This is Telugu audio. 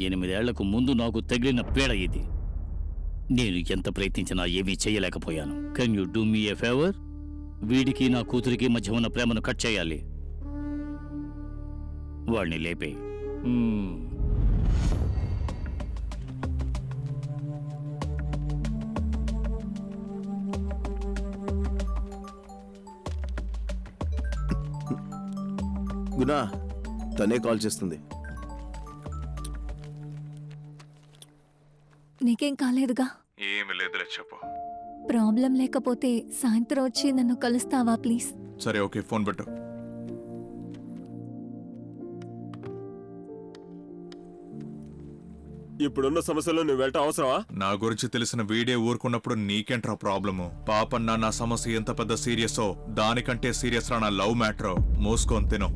8 ఏళ్లకు ముందు నాకు తగిలిన పీడ ఇది. నేను ఎంత ప్రయత్నించినా ఏమీ చేయలేకపోయాను. Can you do me A favour? వీడికి నా కూతురికి మధ్య ఉన్న ప్రేమను కట్ చేయాలి. వాడిని లేపే. గునా, తనే కాల్ చేస్తుంది. నీకేం కాలేదుగా? ఏమి లేదులే, చెప్పు. ప్రాబ్లం లేకపోతే సాయంత్రం వచ్చి నన్ను కలుస్తావా ప్లీజ్? సరే, ఓకే, ఫోన్ పెట్టు. ఇప్పుడున్న సమస్యలో నువ్వు వెళ్ళటం అవసరమా? నా గురించి తెలిసిన వీడే ఊరుకున్నప్పుడు నీకేంట్రా ప్రాబ్లము? పాపన్న నా సమస్య ఎంత పెద్ద సీరియసో దానికంటే సీరియస్ రా నా లవ్ మ్యాటరో. మూసుకొని తిను.